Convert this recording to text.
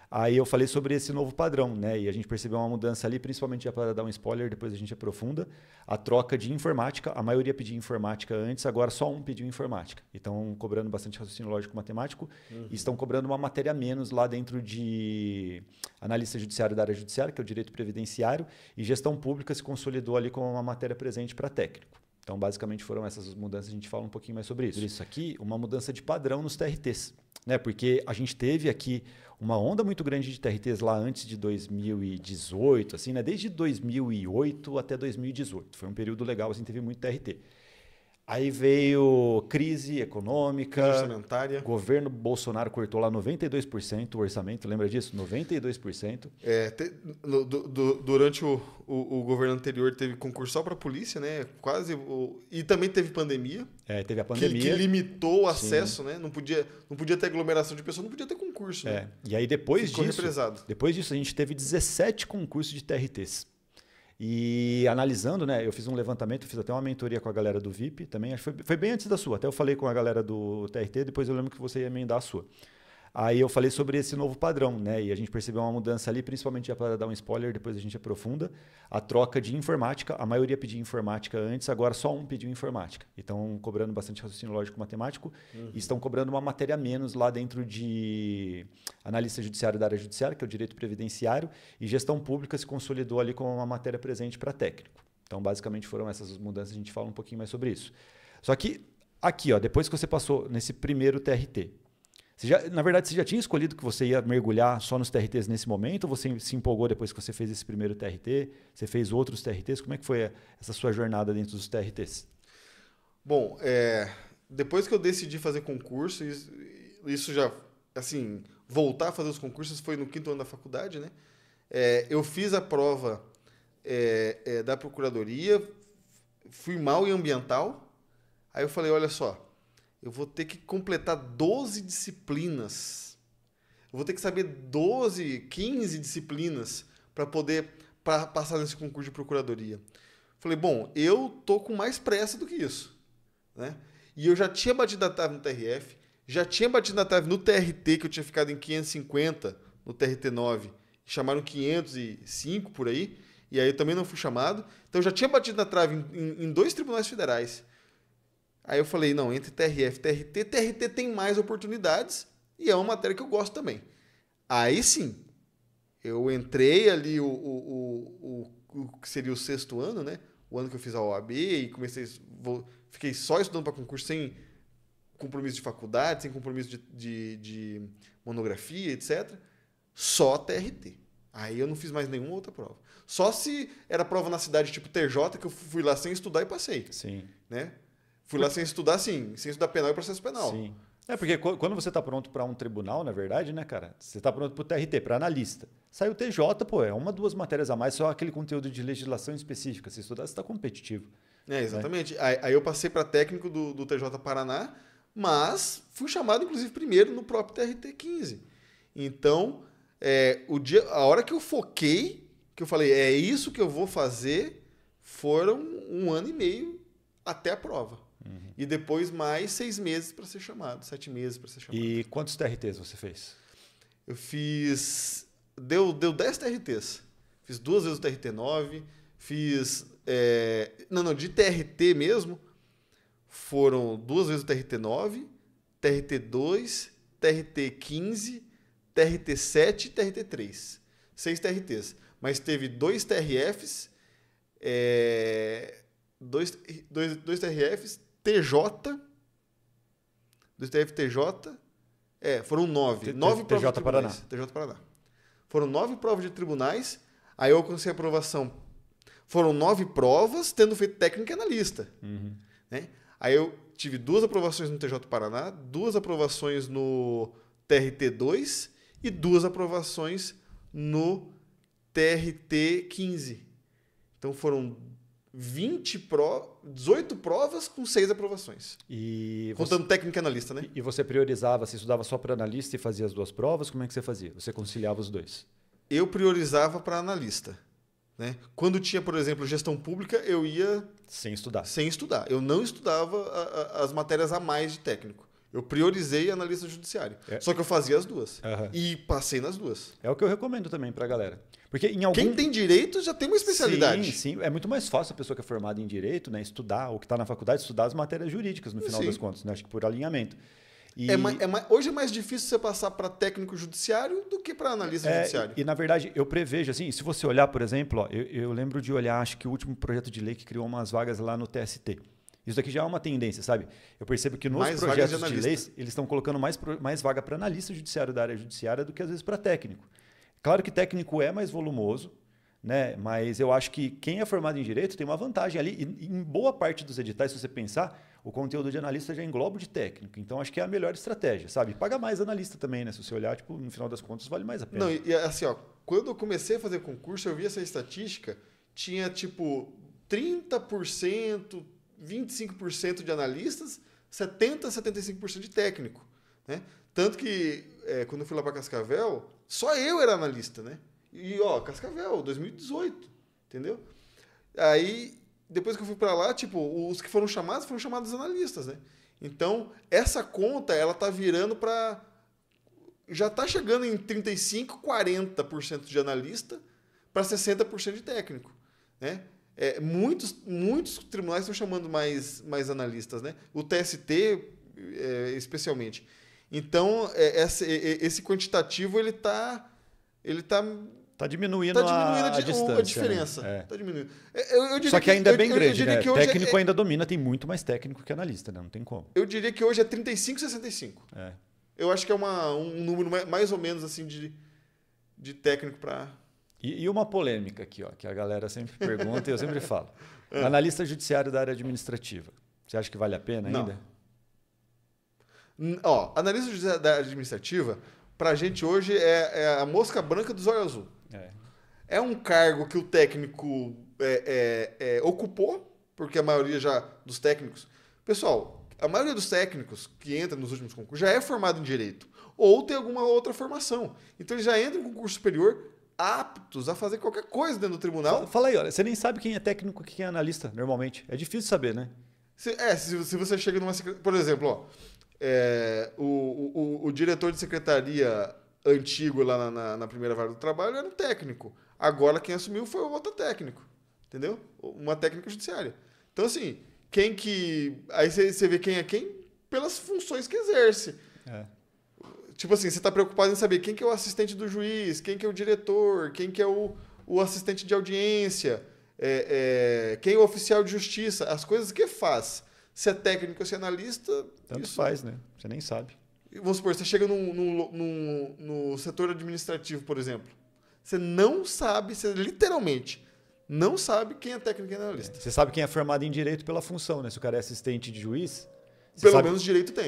Aí eu falei sobre esse novo padrão, né? E a gente percebeu uma mudança ali, principalmente já para dar um spoiler, depois a gente aprofunda, a troca de informática. A maioria pedia informática antes, agora só um pediu informática. E estão cobrando bastante raciocínio lógico-matemático e estão cobrando uma matéria a menos lá dentro de analista judiciário da área judiciária, que é o direito previdenciário, e gestão pública se consolidou ali como uma matéria presente para técnico. Então, basicamente, foram essas mudanças. A gente fala um pouquinho mais sobre isso. Isso aqui, uma mudança de padrão nos TRTs. Né? Porque a gente teve aqui uma onda muito grande de TRTs lá antes de 2018, assim, né? Desde 2008 até 2018. Foi um período legal, assim, teve muito TRT. Aí veio crise econômica, Crise orçamentária. Governo Bolsonaro cortou lá 92% o orçamento, lembra disso? 92%. Durante o governo anterior teve concurso só para a polícia, né? E também teve pandemia. Teve a pandemia. Que limitou o acesso, né? Não podia ter aglomeração de pessoas, não podia ter concurso. Né? E aí depois Ficou disso a gente teve 17 concursos de TRTs. E analisando, né, eu fiz um levantamento, fiz até uma mentoria com a galera do VIP também, acho que foi bem antes da sua, até eu falei com a galera do TRT, depois eu lembro que você ia emendar a sua. Aí eu falei sobre esse novo padrão, né, e a gente percebeu uma mudança ali, principalmente já para dar um spoiler, depois a gente aprofunda, a troca de informática. A maioria pedia informática antes, agora só um pediu informática. E estão cobrando bastante raciocínio lógico-matemático e estão cobrando uma matéria a menos lá dentro de analista judiciário da área judiciária, que é o direito previdenciário, e gestão pública se consolidou ali como uma matéria presente para técnico. Então, basicamente, foram essas mudanças, a gente fala um pouquinho mais sobre isso. Só que aqui, ó, depois que você passou nesse primeiro TRT, na verdade, você já tinha escolhido que você ia mergulhar só nos TRTs nesse momento? Ou você se empolgou depois que você fez esse primeiro TRT? Você fez outros TRTs? Como é que foi essa sua jornada dentro dos TRTs? Bom, depois que eu decidi fazer concurso, isso já, assim, voltar a fazer os concursos foi no 5º ano da faculdade, né? Eu fiz a prova da Procuradoria, fui mal em ambiental, aí eu falei, olha só, eu vou ter que completar 12 disciplinas. Eu vou ter que saber 12, 15 disciplinas para poder passar nesse concurso de procuradoria. Falei, bom, eu tô com mais pressa do que isso. Né? E eu já tinha batido a trave no TRF, já tinha batido na trave no TRT, que eu tinha ficado em 550 no TRT9, chamaram 505 por aí, e aí eu também não fui chamado. Então eu já tinha batido na trave em 2 tribunais federais. Aí eu falei, não, entre TRF e TRT tem mais oportunidades e é uma matéria que eu gosto também. Aí sim, eu entrei ali o que seria o 6º ano, né? O ano que eu fiz a OAB e fiquei só estudando para concurso sem compromisso de faculdade, sem compromisso de monografia, etc. Só TRT. Aí eu não fiz mais nenhuma outra prova. Só se era prova na cidade tipo TJ, que eu fui lá sem estudar e passei. Sim. Né? Fui lá sem estudar, sim. Sem estudar penal e processo penal. Sim. Porque quando você está pronto para um tribunal, na verdade, né, cara? Você está pronto para o TRT, para analista. Sai o TJ, pô, é 1, 2 matérias a mais, só aquele conteúdo de legislação específica. Se estudar, você está competitivo. Exatamente. Né? Aí eu passei para técnico do TJ Paraná, mas fui chamado, inclusive, primeiro no próprio TRT 15. Então, a hora que eu foquei, que eu falei, é isso que eu vou fazer, foram 1 ano e meio até a prova. E depois mais 6 meses para ser chamado, 7 meses para ser chamado. E quantos TRTs você fez? Eu fiz... Deu 10 TRTs. Fiz 2 vezes o TRT9, fiz... de TRT mesmo, foram 2 vezes o TRT9, TRT2, TRT15, TRT7 e TRT3. 6 TRTs. Mas teve 2 TRFs, 2 TRFs, TJ, 2 TRF TJ, foram 9. 9 provas de tribunais. TJ Paraná. Foram 9 provas de tribunais, aí eu alcancei a aprovação. Foram 9 provas, tendo feito técnico e analista. Né? Aí eu tive 2 aprovações no TJ Paraná, 2 aprovações no TRT2 e 2 aprovações no TRT15. Então foram 18 provas com 6 aprovações. Contando técnico e analista, né? E você priorizava, você estudava só para analista e fazia as 2 provas? Como é que você fazia? Você conciliava os 2? Eu priorizava para analista. Né? Quando tinha, por exemplo, gestão pública, eu ia... Sem estudar. Sem estudar. Eu não estudava as matérias a mais de técnico. Eu priorizei analista judiciário. Só que eu fazia as duas. E passei nas duas. É o que eu recomendo também pra galera. Porque em algum... Quem tem direito já tem uma especialidade. Sim. É muito mais fácil a pessoa que é formada em direito, né, estudar, ou que está na faculdade, estudar as matérias jurídicas, no final das contas, né? Acho que por alinhamento. E... Hoje é mais difícil você passar para técnico judiciário do que para analista judiciário. E, na verdade, eu prevejo, assim, se você olhar, por exemplo, ó, eu lembro de olhar, acho que o último projeto de lei que criou umas vagas lá no TST. Isso daqui já é uma tendência, sabe? Eu percebo que nos mais projetos de leis, eles estão colocando mais vaga para analista judiciário da área judiciária do que, às vezes, para técnico. Claro que técnico é mais volumoso, né? Mas eu acho que quem é formado em direito tem uma vantagem ali. E em boa parte dos editais, se você pensar, o conteúdo de analista já engloba o de técnico. Então, acho que é a melhor estratégia, sabe? Paga mais analista também, né? Se você olhar, tipo, no final das contas, vale mais a pena. Não, e assim, ó, quando eu comecei a fazer concurso, eu vi essa estatística, tinha, tipo, 30%, 25% de analistas, 70%, 75% de técnico, né? Tanto que, quando eu fui lá para Cascavel, só eu era analista, né? E, ó, Cascavel, 2018, entendeu? Aí, depois que eu fui para lá, tipo, os que foram chamados analistas, né? Então, essa conta, ela tá virando para... Já tá chegando em 35%, 40% de analista para 60% de técnico, né? Muitos tribunais estão chamando mais analistas, né? O TST, especialmente. Então, esse quantitativo, ele tá diminuindo a distância. A diferença. Né? Tá diminuindo. Só que ainda é bem grande, né? Técnico ainda domina, tem muito mais técnico que analista, né? Não tem como. Eu diria que hoje é 35, 65. Eu acho que é um número mais ou menos assim de técnico para... E uma polêmica aqui, ó, que a galera sempre pergunta e eu sempre falo. Analista judiciário da área administrativa. Você acha que vale a pena ainda? Ó, analista judiciário da área administrativa, pra gente hoje é a mosca branca dos olhos azul. É um cargo que o técnico ocupou, porque a maioria já dos técnicos... Pessoal, a maioria dos técnicos que entram nos últimos concursos já é formado em direito ou tem alguma outra formação. Então, ele já entra em concurso superior aptos a fazer qualquer coisa dentro do tribunal. Fala aí, olha, você nem sabe quem é técnico e quem é analista, normalmente. É difícil saber, né? Se você chega numa... Por exemplo, ó, o diretor de secretaria antigo lá na primeira vara do trabalho era um técnico. Agora quem assumiu foi outro técnico, entendeu? Uma técnica judiciária. Então, assim, aí você vê quem é quem pelas funções que exerce. Tipo assim, você está preocupado em saber quem que é o assistente do juiz, quem que é o diretor, quem que é o assistente de audiência, quem é o oficial de justiça, as coisas que faz. Se é técnico ou se é analista... Tanto faz, né? Você nem sabe. Vamos supor, você chega no setor administrativo, por exemplo. Você não sabe, você literalmente não sabe quem é técnico e quem é analista. Você sabe quem é formado em direito pela função, né? Se o cara é assistente de juiz... Pelo menos direito tem.